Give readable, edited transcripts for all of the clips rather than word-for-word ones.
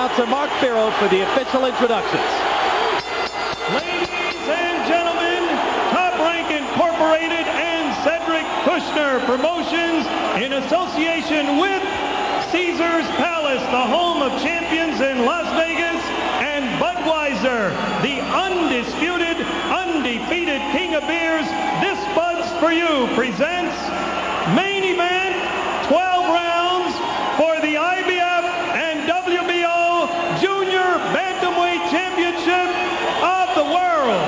announcer Mark Barrow for the official introductions. Ladies and gentlemen, Top Rank Incorporated and Cedric Kushner Promotions in association with Caesar's Palace, the home of champions in Las Vegas, and Budweiser, the undisputed, undefeated king of beers. This Bud's for You presents main event, 12 rounds for the IBF and WBO Junior Bantamweight Championship of the world.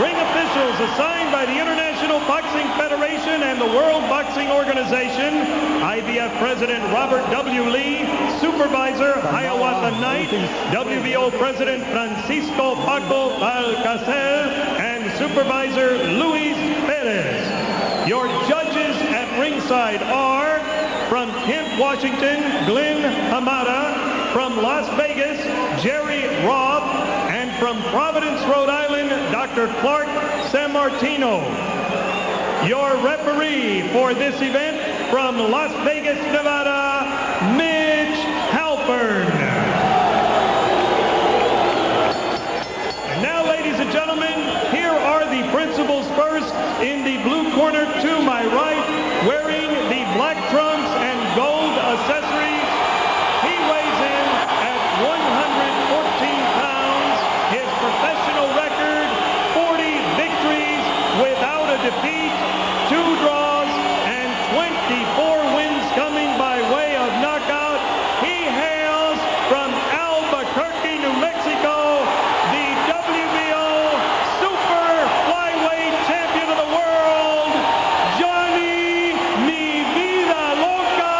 Ring officials assigned by the International Boxing Federation and the World Boxing Organization. IBF President Robert W. Lee, Supervisor Hiawatha Knight, WBO President Francisco Paco Alcacer, and Supervisor Luis Perez. Your judges at ringside are from Kent, Washington, Glenn Hamada, from Las Vegas, Jerry Robb, and from Providence, Rhode Island, Dr. Clark Sammartino. Your referee for this event from Las Vegas, Nevada, Mitch Halpern. And now, ladies and gentlemen, here are the principals first. In the blue corner to my right, wearing the black trunks and gold accessories, he weighs in at 114 pounds. His professional record, 40 victories without a defeat, 2 draws, and 24 wins coming by way of knockout. He hails from Albuquerque, New Mexico, the WBO Super Flyweight Champion of the world, Johnny Mi Vida Loca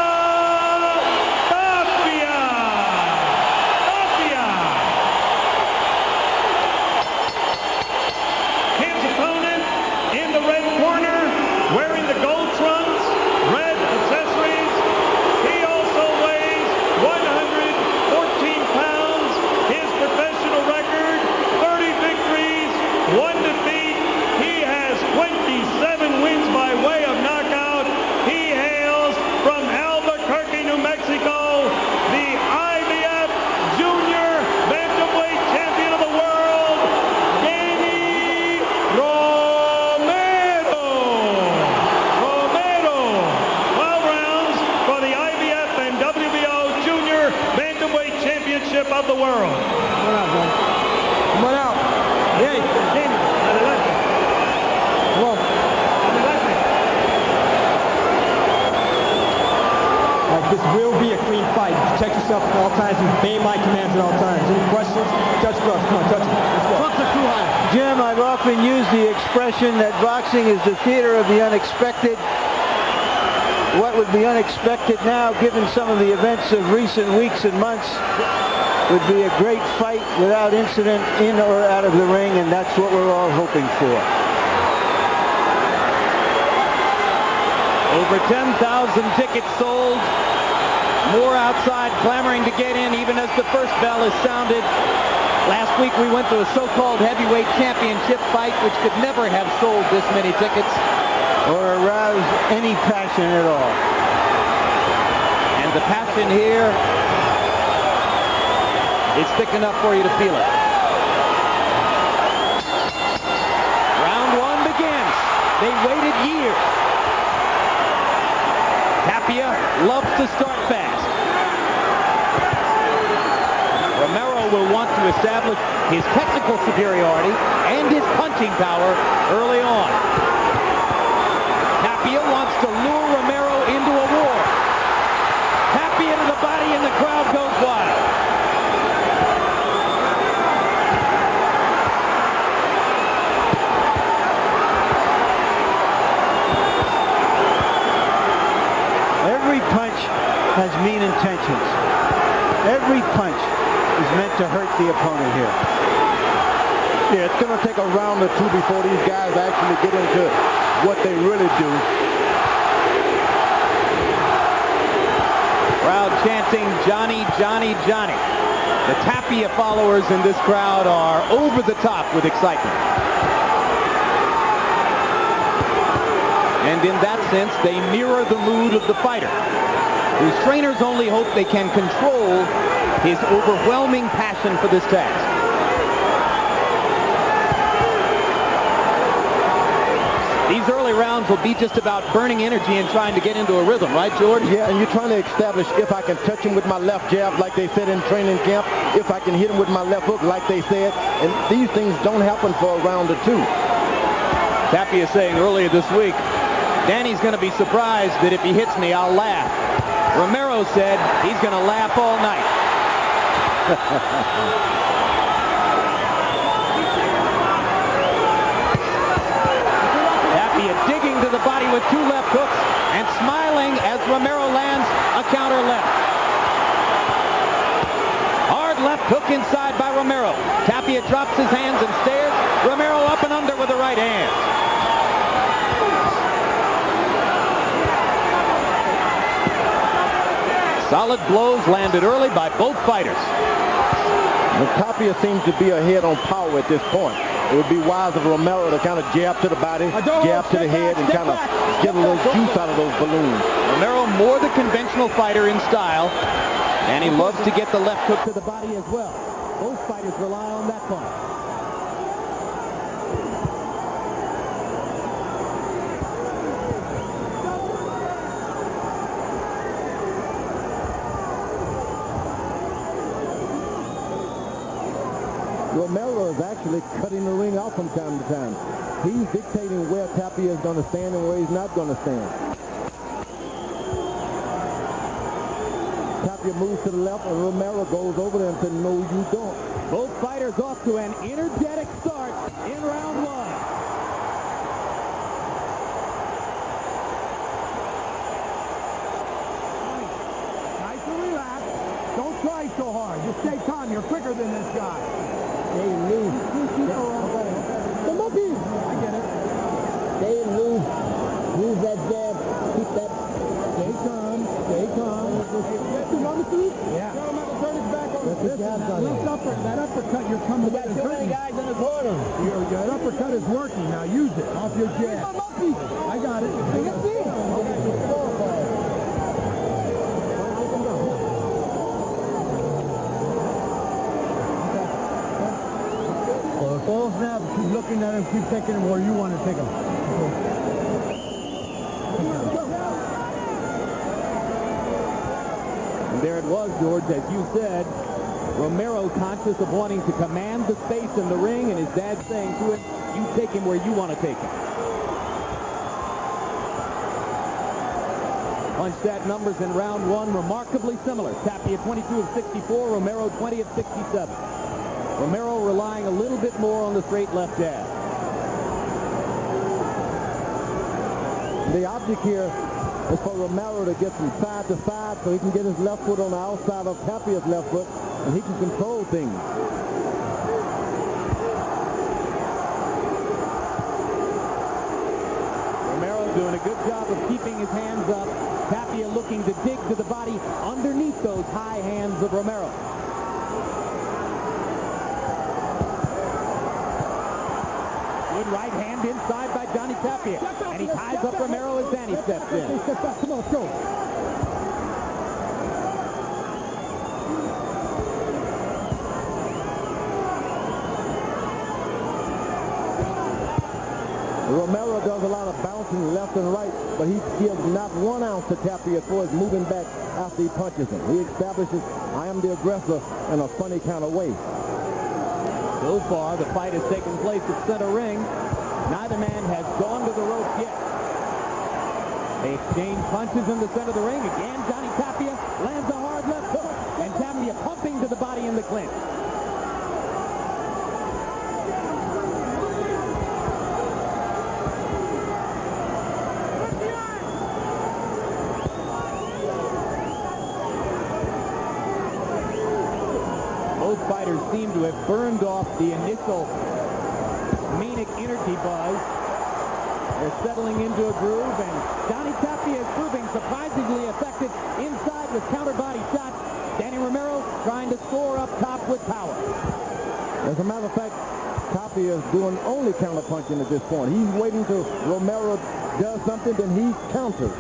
Tapia. His opponent in the red corner, wearing the gold trunks, red accessories. He also weighs 114 pounds. His professional record, 30 victories, 1 defeat. He has 27 wins by way of knockout. He hails from Albuquerque, New Mexico, the IBF Junior Bantamweight Champion of the world, Danny Romero. 12 rounds for the IBF and WBO Junior Bantamweight Championship of the world. Come on out, man. Come on out. Hey, Danny, adelante. come on. Adelante. This will be a clean fight. Protect yourself at all times and obey my commands at all times. Any questions? Touch gloves. Come on, touch it. Let's go. Trucks are too high. Jim, I've often used the expression that boxing is the theater of the unexpected. What would be unexpected now, given some of the events of recent weeks and months, would be a great fight without incident in or out of the ring, and that's what we're all hoping for. Over 10,000 tickets sold. More outside clamoring to get in even as the first bell is sounded. Last week we went to a so-called heavyweight championship fight which could never have sold this many tickets. Or arouse any passion at all. And the passion here is thick enough for you to feel it. Round 1 begins. They waited years. Tapia loves to start fast. Romero will want to establish his technical superiority and his punching power early on. Tapia wants to lure Romero into a war. Tapia to the body and the crowd goes wild. Every punch has mean intentions. Every punch is meant to hurt the opponent here. Yeah, it's going to take a round or two before these guys actually get into what they really do. Crowd chanting, Johnny, Johnny, Johnny. The Tapia followers in this crowd are over the top with excitement. And in that sense, they mirror the mood of the fighter, whose trainers only hope they can control his overwhelming passion for this task. These early rounds will be just about burning energy and trying to get into a rhythm, right, George? Yeah, and you're trying to establish if I can touch him with my left jab like they said in training camp, if I can hit him with my left hook like they said, and these things don't happen for a round or two. Tapia saying earlier this week, Danny's going to be surprised that if he hits me, I'll laugh. Romero said he's going to laugh all night. Tapia digging to the body with 2 left hooks and smiling as Romero lands a counter left. Hard left hook inside by Romero. Tapia drops his hands and stares. Romero up and under with the right hand. Solid blows landed early by both fighters. Tapia seems to be ahead on power at this point. It would be wise of Romero to kind of jab to the body, jab to the head, and kind of get a little juice out of those balloons. Romero more the conventional fighter in style, and he loves to get the left hook to the body as well. Both fighters rely on that point. Romero is actually cutting the ring out from time to time. He's dictating where Tapia is going to stand and where he's not going to stand. Tapia moves to the left and Romero goes over there and says, no, you don't. Both fighters off to an energetic start in round 1. Nice and relaxed. Don't try so hard. Just stay calm. You're quicker than this guy. Stay loose. Come up here. I get it. Stay loose. Use that jab. Keep that. Stay calm. Stay calm. Yeah. That uppercut you're coming with is hurting. Guys in the corner. Your uppercut is working. Now use it off your jab. I got it. Fall snap. Keep looking at him. Keep taking him where you want to take him. And there it was, George, as you said. Romero conscious of wanting to command the space in the ring, and his dad saying to him, you take him where you want to take him. Punch stat numbers in round 1 remarkably similar. Tapia 22 of 64, Romero 20 of 67. Romero relying a little bit more on the straight left jab. The object here is for Romero to get from side to side so he can get his left foot on the outside of Tapia's left foot and he can control things. Romero doing a good job of keeping his hands up. Tapia looking to dig to the body underneath those high hands of Romero. Good right hand inside by Johnny Tapia. And he ties up Romero as Danny steps in. Come on, let's go. Romero does a lot of bouncing left and right, but he gives not 1 ounce to Tapia as far as moving back after he punches him. He establishes, I am the aggressor in a funny kind of way. So far, the fight has taken place at center ring. Neither man has gone to the ropes yet. They exchange punches in the center of the ring. Again, Johnny Tapia lands a hard left hook, and Tapia pumping to the body in the clinch. Both fighters seem to have burned off the initial manic energy buzz. They're settling into a groove, and Johnny Tapia is proving surprisingly effective inside with counter body shots. Danny Romero trying to score up top with power. As a matter of fact, Tapia is doing only counter punching at this point. He's waiting till Romero does something, then he counters.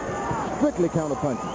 Strictly counter punching.